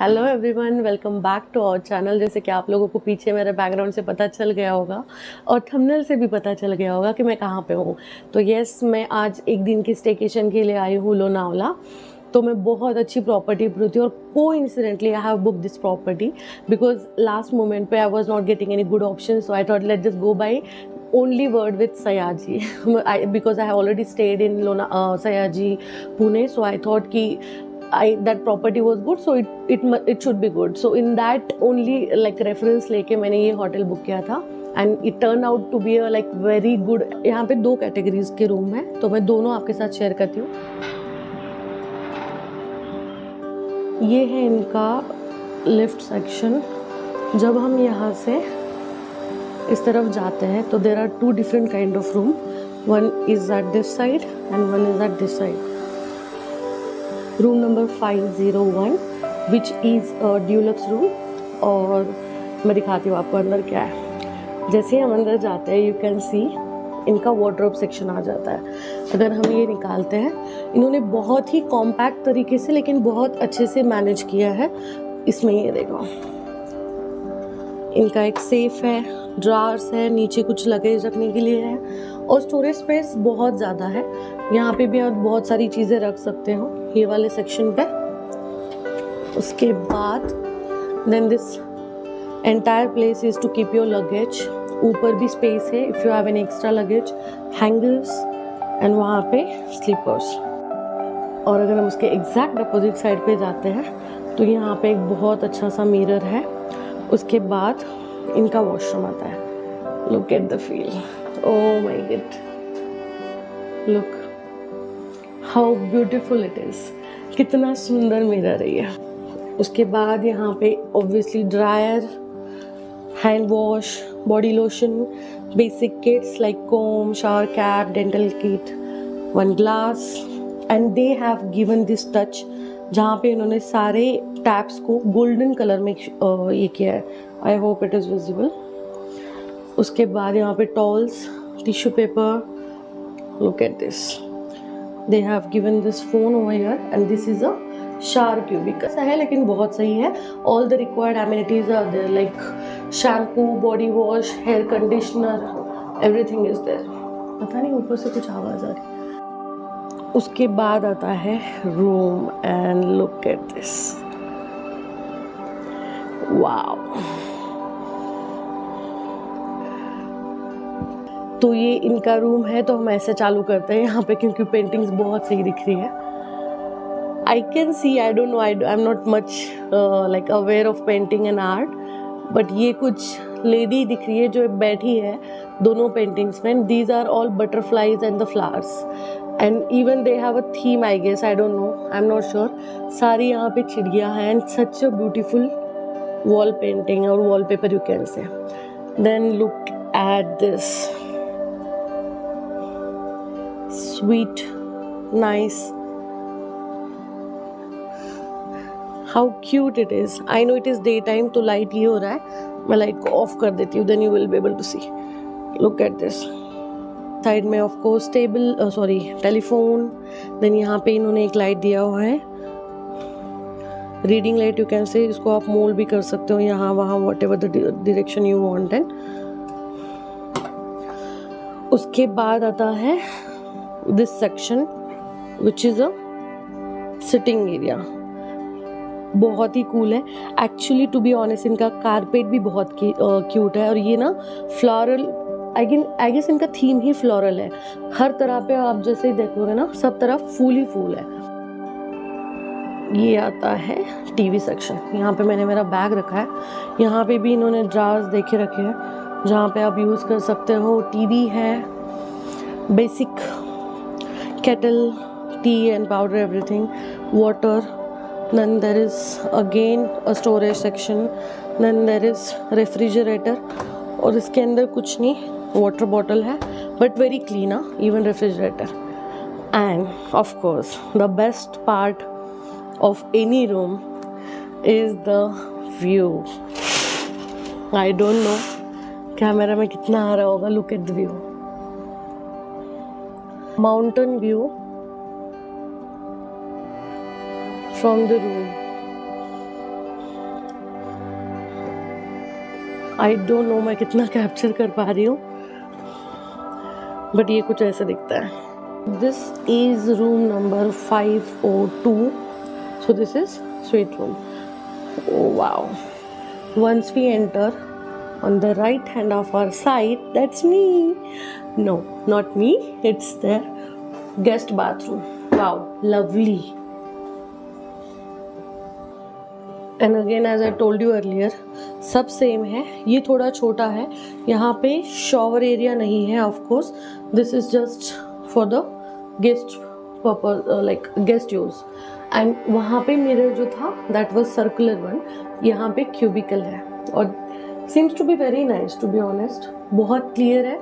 Hello everyone, welcome back to our channel. जैसे कि आप लोगों को पीछे मेरे बैकग्राउंड से पता चल गया होगा और थंबनेल से भी पता चल गया होगा कि मैं कहाँ पे हूँ। तो यस, मैं आज एक दिन की स्टेकेशन के लिए आई हूँ लोनावला। तो मैं बहुत अच्छी प्रॉपर्टी पर थी और coincidentally I have book this property because last moment पे I was not getting any good option, so I thought let just go by only word with Sayaji because I have already stayed in Sayaji Pune, so I thought ki that property was good, so it should be good. So in that only like reference लेके मैंने ये hotel book किया था and it turned out to be a like very good. यहाँ पे 2 categories के room हैं, तो मैं दोनों आपके साथ शेयर करती हूँ। ये है इनका लिफ्ट सेक्शन। जब हम यहाँ से इस तरफ जाते हैं तो there are 2 different kind of room. One is at this side and one is at this side. Room number 501 which is deluxe room. और मैं दिखाती हूँ आपको अंदर क्या है। जैसे ही हम अंदर जाते हैं यू कैन सी इनका वार्डरोब सेक्शन आ जाता है। अगर हम ये निकालते हैं, इन्होंने बहुत ही कॉम्पैक्ट तरीके से लेकिन बहुत अच्छे से मैनेज किया है। इसमें ये देखो, इनका एक सेफ है, ड्रार्स है, नीचे कुछ लगेज रखने के लिए है और स्टोरेज स्पेस बहुत ज़्यादा है। यहाँ पे भी आप बहुत सारी चीज़ें रख सकते हो ये वाले सेक्शन पे। उसके बाद then this entire place is to keep your luggage. ऊपर भी स्पेस है if you have an extra luggage, hangers and वहाँ पे स्लीपर्स। और अगर हम उसके एग्जैक्ट अपोजिट साइड पे जाते हैं तो यहाँ पे एक बहुत अच्छा सा मिरर है। उसके बाद इनका वॉशरूम आता है। Look at the feel, oh my god, look how beautiful it is. कितना सुंदर मिरर है ये। उसके बाद यहाँ पे obviously dryer, hand wash, body lotion, basic kits like comb, shower cap, dental kit, one glass and they have given this touch जहाँ पे इन्होंने सारे टैप्स को गोल्डन कलर में ये किया है। I hope it is visible. उसके बाद यहाँ पे towels, tissue paper, look at this, they have given this phone over here and this is a shower cubic. ऐसा है लेकिन बहुत सही है। All the required amenities are there like shampoo, body wash, hair conditioner, everything is there. पता नहीं ऊपर से कुछ आवाज़ आ रही। उसके बाद आता है room and look at this, wow. तो ये इनका रूम है। तो हम ऐसे चालू करते हैं यहाँ पे क्योंकि पेंटिंग्स बहुत सही दिख रही है। I can see, I don't no, I am not much like aware of painting and art, but ये कुछ लेडी दिख रही है जो बैठी है दोनों पेंटिंग्स में। These are all butterflies and the flowers and even they have a theme, I guess, I don't know, I'm not sure. सारी यहाँ पे चिड़िया हैं and such a beautiful wall painting or wallpaper you can say. Then look at this, sweet, nice, how cute it is. I know it is daytime तो light ये हो रहा है, मैं light को off कर देती हूँ, then you will be able to see. Look at this. Side में ऑफ कोर्स टेलीफोन। देन यहाँ पे इन्होंने एक लाइट दिया हुआ है, reading light you can say. इसको आप मोल्ड भी कर सकते हो यहाँ वहाँ, what ever the direction you want. And उसके बाद आता है this section which is a sitting area. बहुत ही कूल है एक्चुअली, टू बी ऑनेस्ट। इनका कारपेट भी बहुत क्यूट है और ये ना फ्लोरल, आई गेस इनका थीम ही फ्लोरल है। हर तरह पे आप जैसे ही देखोगे ना, सब तरफ फूल ही फूल है। ये आता है टीवी सेक्शन। यहाँ पे मैंने मेरा बैग रखा है। यहाँ पे भी इन्होंने ड्रार्स देखे रखे हैं जहाँ पे आप यूज़ कर सकते हो। टीवी है, basic kettle, tea and powder, everything, water. Then there is again a storage section. Then there is refrigerator और इसके अंदर कुछ नहीं, वाटर बॉटल है but very clean, even refrigerator. And of course the best part of any room is the view. I don't know camera में कितना आ रहा होगा। Look at the view, mountain view from the room. I don't know मैं कितना capture कर पा रही हूँ, बट ये कुछ ऐसे दिखता है। This is room number 502। So this is suite room. Oh wow. Once we enter, on the right hand of our side, that's me. No, not me. It's their guest bathroom. Wow, lovely. And again, as I told you earlier, सब same है। ये थोड़ा छोटा है, यहाँ पे shower area नहीं है। Of course this is just for the guest purpose, like guest use. And वहाँ पे मिरर जो था दैट वाज सर्कुलर वन, यहाँ पे क्यूबिकल है और seems to be very nice to be honest. बहुत क्लियर है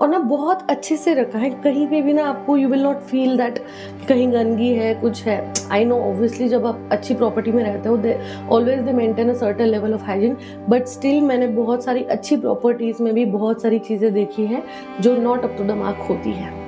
और ना बहुत अच्छे से रखा है। कहीं पे भी ना आपको you will not feel that कहीं गंदगी है, कुछ है। आई नो ऑब्वियसली जब आप अच्छी प्रॉपर्टी में रहते हो they always they maintain a certain level of hygiene, but still मैंने बहुत सारी अच्छी प्रॉपर्टीज़ में भी बहुत सारी चीज़ें देखी हैं जो not up to the mark होती है।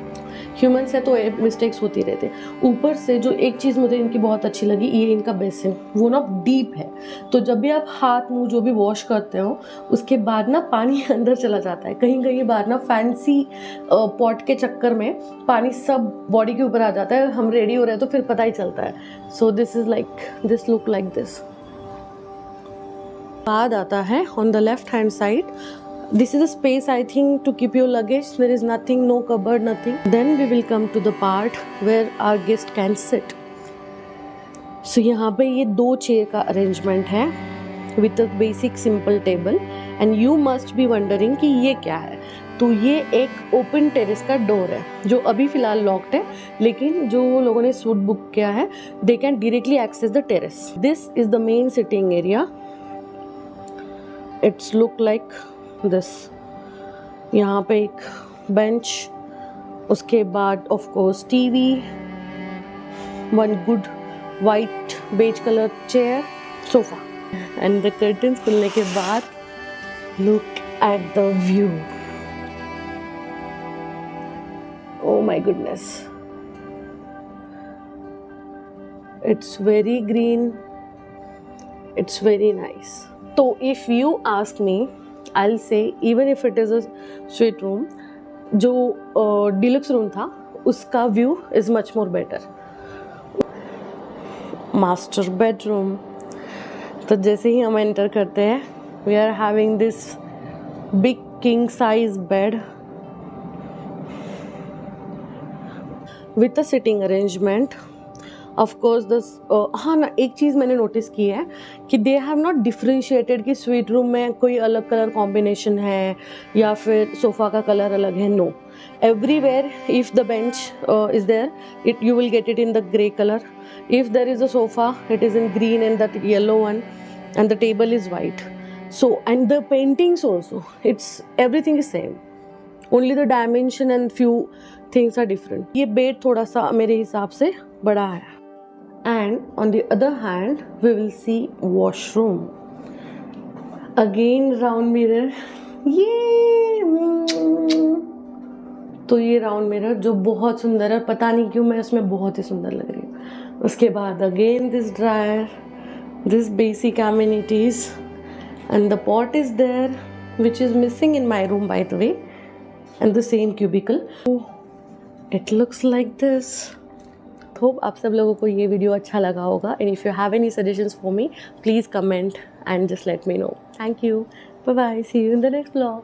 ह्यूमन से तो मिस्टेक्स होती रहते। ऊपर से जो एक चीज़ मुझे इनकी बहुत अच्छी लगी, ये इनका बेसिन, वो ना डीप है, तो जब भी आप हाथ मुंह जो भी वॉश करते हो उसके बाद ना पानी अंदर चला जाता है। कहीं कहीं बार ना फैंसी पॉट के चक्कर में पानी सब बॉडी के ऊपर आ जाता है, हम रेडी हो रहे हैं तो फिर पता ही चलता है। So this is like this look like this. बाद आता है on the left hand side, this is a space I think to keep your luggage. There is nothing, no cupboard, nothing. Then we will come to the part where our guest can sit. So यहाँ पे ये 2 chair का arrangement है with a basic simple table and you must be wondering कि ये क्या है। तो ये एक ओपन टेरेस का डोर है जो अभी फ़िलहाल लॉक्ड है, लेकिन जो लोगों ने सूट बुक किया है they can directly access the terrace. This is the main sitting area. It's look like this. यहाँ पे एक बेंच, उसके बाद of course TV, one good white beige colour chair, sofa and the curtains खुलने के बाद look at the view. Oh my goodness, it's very green, it's very nice. तो if you ask me, I'll say even if it is a suite room, जो deluxe room था उसका view is much more better. Master bedroom, तो जैसे ही हम enter करते हैं we are having this big king size bed with a sitting arrangement. Of course दस हाँ ना, एक चीज़ मैंने नोटिस की है कि दे हैव नॉट डिफ्रेंशिएटेड कि स्वीट रूम में कोई अलग कलर कॉम्बिनेशन है या फिर सोफ़ा का कलर अलग है। No, everywhere if the bench is there it you will get it in the grey colour, if there is a sofa it is in green and that yellow one and the table is white. So and the paintings also it's everything is same, only the dimension and few things are different. ये bed थोड़ा सा मेरे हिसाब से बड़ा है। And on the other hand we will see washroom, again round mirror। तो ये राउंड मिरर जो बहुत सुंदर है, पता नहीं क्यों मैं इसमें बहुत ही सुंदर लग रही हूँ। उसके बाद again this dryer, this basic amenities and the pot is there which is missing in my room by the way, and the same cubicle. It looks like this. Hope आप सब लोगों को ये वीडियो अच्छा लगा होगा, and if you have any suggestions for me please comment and just let me know. Thank you, bye bye, see you in the next vlog.